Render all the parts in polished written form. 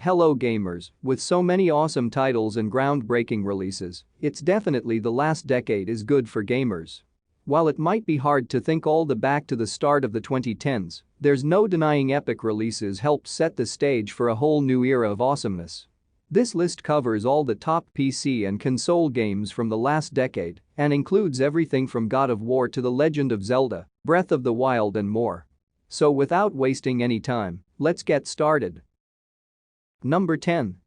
Hello gamers, with so many awesome titles and groundbreaking releases, it's definitely the last decade is good for gamers. While it might be hard to think all the back to the start of the 2010s, there's no denying epic releases helped set the stage for a whole new era of awesomeness. This list covers all the top PC and console games from the last decade and includes everything from God of War to The Legend of Zelda, Breath of the Wild and more. So without wasting any time, let's get started. Number 10.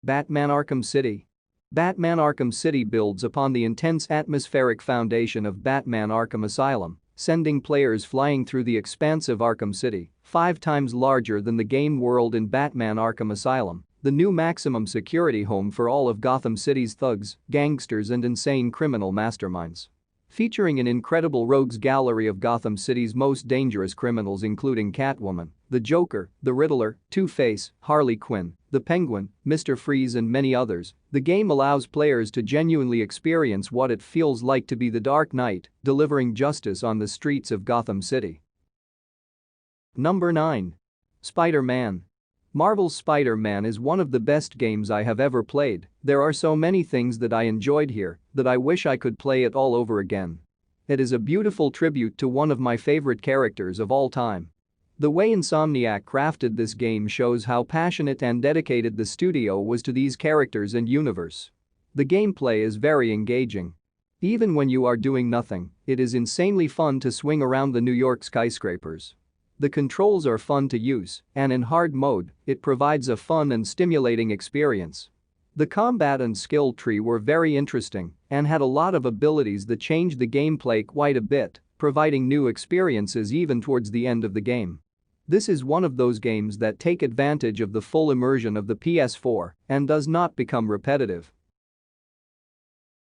Batman Arkham City. Batman Arkham City builds upon the intense atmospheric foundation of Batman Arkham Asylum, sending players flying through the expansive Arkham City, 5 times larger than the game world in Batman Arkham Asylum, the new maximum security home for all of Gotham City's thugs, gangsters and insane criminal masterminds. Featuring an incredible rogues gallery of Gotham City's most dangerous criminals including Catwoman, the Joker, the Riddler, Two-Face, Harley Quinn, the Penguin, Mr. Freeze and many others, the game allows players to genuinely experience what it feels like to be the Dark Knight, delivering justice on the streets of Gotham City. Number 9. Spider-Man. Marvel's Spider-Man is one of the best games I have ever played. There are so many things that I enjoyed here that I wish I could play it all over again. It is a beautiful tribute to one of my favorite characters of all time. The way Insomniac crafted this game shows how passionate and dedicated the studio was to these characters and universe. The gameplay is very engaging. Even when you are doing nothing, it is insanely fun to swing around the New York skyscrapers. The controls are fun to use, and in hard mode, it provides a fun and stimulating experience. The combat and skill tree were very interesting and had a lot of abilities that changed the gameplay quite a bit, providing new experiences even towards the end of the game. This is one of those games that take advantage of the full immersion of the PS4 and does not become repetitive.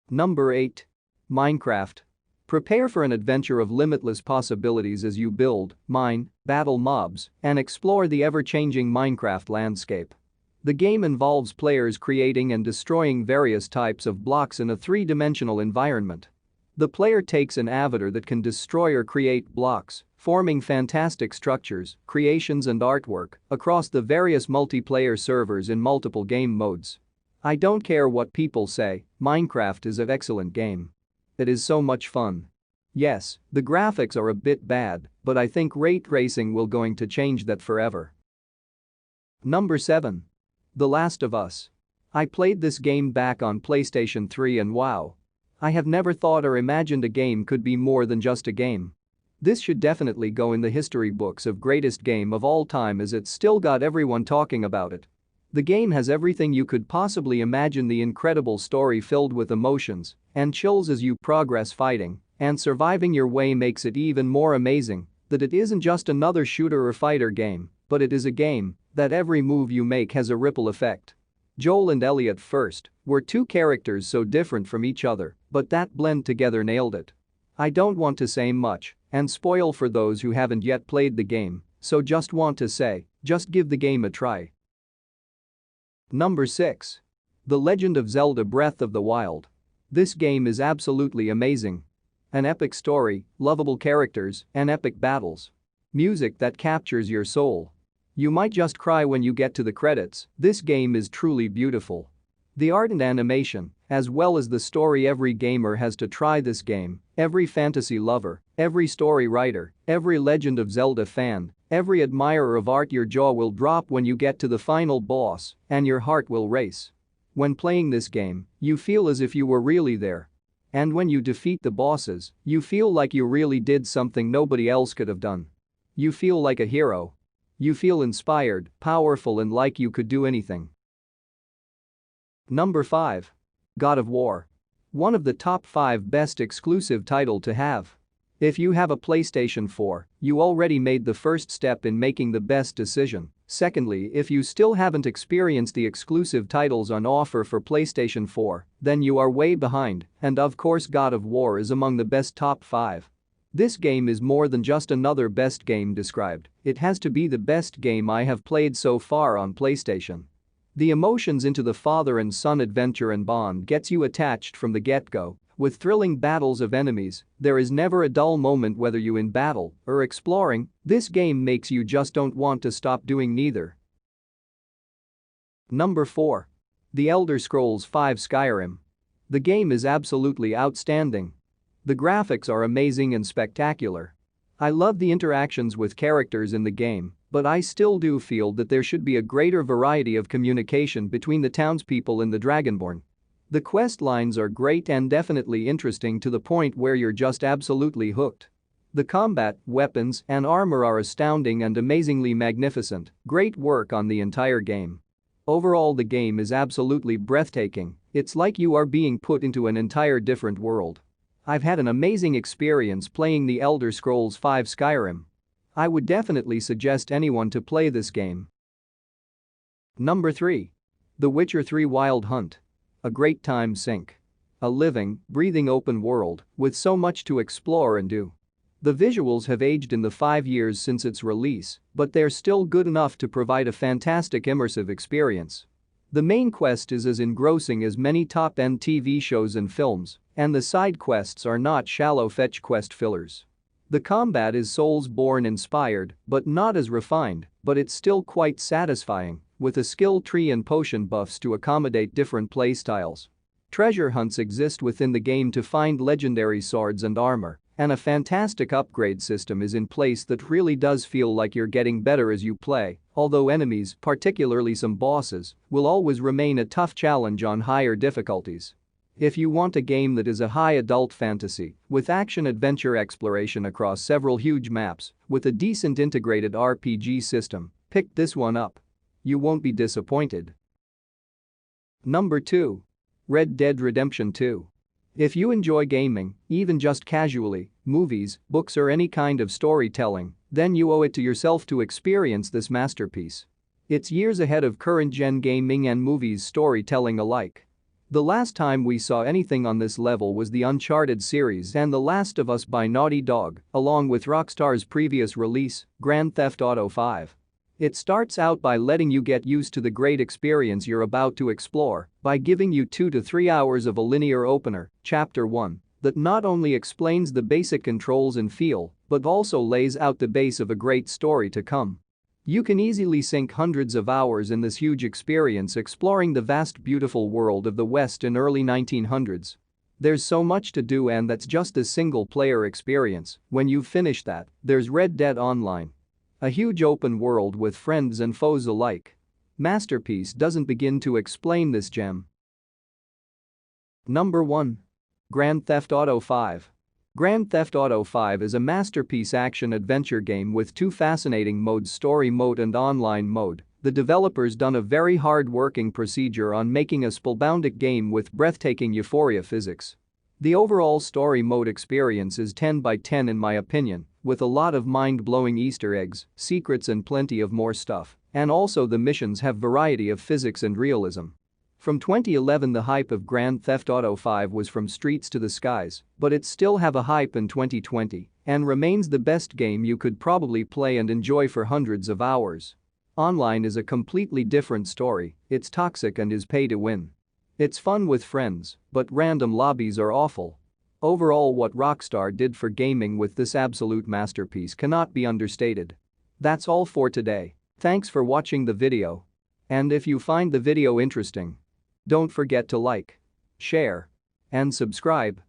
Number 8. Minecraft. Prepare for an adventure of limitless possibilities as you build, mine, battle mobs, and explore the ever-changing Minecraft landscape. The game involves players creating and destroying various types of blocks in a 3-dimensional environment. The player takes an avatar that can destroy or create blocks, forming fantastic structures, creations and artwork across the various multiplayer servers in multiple game modes. I don't care what people say, Minecraft is an excellent game. It is so much fun. Yes, the graphics are a bit bad, but I think ray tracing will going to change that forever. Number 7. The Last of Us. I played this game back on PlayStation 3 and wow. I have never thought or imagined a game could be more than just a game. This should definitely go in the history books of greatest game of all time as it's still got everyone talking about it. The game has everything you could possibly imagine, the incredible story filled with emotions and chills as you progress fighting, and surviving your way makes it even more amazing that it isn't just another shooter or fighter game, but it is a game that every move you make has a ripple effect. Joel and Ellie at first were 2 characters so different from each other, but that blend together nailed it. I don't want to say much and spoil for those who haven't yet played the game, so just want to say, just give the game a try. Number 6. The Legend of Zelda Breath of the Wild. This game is absolutely amazing. An epic story, lovable characters, and epic battles. Music that captures your soul. You might just cry when you get to the credits. This game is truly beautiful. The art and animation, as well as the story, every gamer has to try this game. Every fantasy lover, every story writer, every Legend of Zelda fan, every admirer of art, your jaw will drop when you get to the final boss and your heart will race. When playing this game, you feel as if you were really there. And when you defeat the bosses, you feel like you really did something nobody else could have done. You feel like a hero. You feel inspired, powerful and like you could do anything. Number 5. God of War. One of the top 5 best exclusive title to have. If you have a PlayStation 4, you already made the first step in making the best decision. Secondly, if you still haven't experienced the exclusive titles on offer for PlayStation 4, then you are way behind, and of course God of War is among the best top 5. This game is more than just another best game described, it has to be the best game I have played so far on PlayStation. The emotions into the father and son adventure and bond gets you attached from the get-go. With thrilling battles of enemies, there is never a dull moment whether you in battle or exploring, this game makes you just don't want to stop doing neither. Number 4. The Elder Scrolls V Skyrim. The game is absolutely outstanding. The graphics are amazing and spectacular. I love the interactions with characters in the game, but I still do feel that there should be a greater variety of communication between the townspeople in the Dragonborn. The quest lines are great and definitely interesting to the point where you're just absolutely hooked. The combat, weapons, and armor are astounding and amazingly magnificent. Great work on the entire game. Overall, the game is absolutely breathtaking. It's like you are being put into an entire different world. I've had an amazing experience playing the Elder Scrolls V Skyrim. I would definitely suggest anyone to play this game. Number 3. The Witcher 3 Wild Hunt. A great time sink. A living, breathing open world with so much to explore and do. The visuals have aged in the 5 years since its release, but they're still good enough to provide a fantastic immersive experience. The main quest is as engrossing as many top-end TV shows and films, and the side quests are not shallow fetch quest fillers. The combat is Soulsborne inspired, but not as refined, but it's still quite satisfying, with a skill tree and potion buffs to accommodate different playstyles. Treasure hunts exist within the game to find legendary swords and armor, and a fantastic upgrade system is in place that really does feel like you're getting better as you play, although enemies, particularly some bosses, will always remain a tough challenge on higher difficulties. If you want a game that is a high adult fantasy, with action-adventure exploration across several huge maps, with a decent integrated RPG system, pick this one up. You won't be disappointed. Number 2. Red Dead Redemption 2. If you enjoy gaming, even just casually, movies, books or any kind of storytelling, then you owe it to yourself to experience this masterpiece. It's years ahead of current-gen gaming and movies storytelling alike. The last time we saw anything on this level was the Uncharted series and The Last of Us by Naughty Dog, along with Rockstar's previous release, Grand Theft Auto V. It starts out by letting you get used to the great experience you're about to explore by giving you 2 to 3 hours of a linear opener, Chapter 1, that not only explains the basic controls and feel, but also lays out the base of a great story to come. You can easily sink hundreds of hours in this huge experience exploring the vast beautiful world of the West in early 1900s. There's so much to do, and that's just the single-player experience. When you've finished that, there's Red Dead Online. A huge open world with friends and foes alike. Masterpiece doesn't begin to explain this gem. Number 1. Grand Theft Auto V. Grand Theft Auto V is a masterpiece action-adventure game with 2 fascinating modes: story mode and online mode. The developers done a very hard-working procedure on making a spellbounding game with breathtaking euphoria physics. The overall story mode experience is 10 by 10 in my opinion, with a lot of mind-blowing Easter eggs, secrets and plenty of more stuff, and also the missions have variety of physics and realism. From 2011 the hype of Grand Theft Auto V was from streets to the skies, but it still have a hype in 2020 and remains the best game you could probably play and enjoy for hundreds of hours. Online is a completely different story, it's toxic and is pay to win. It's fun with friends, but random lobbies are awful. Overall, what Rockstar did for gaming with this absolute masterpiece cannot be understated. That's all for today. Thanks for watching the video. And if you find the video interesting, don't forget to like, share, and subscribe.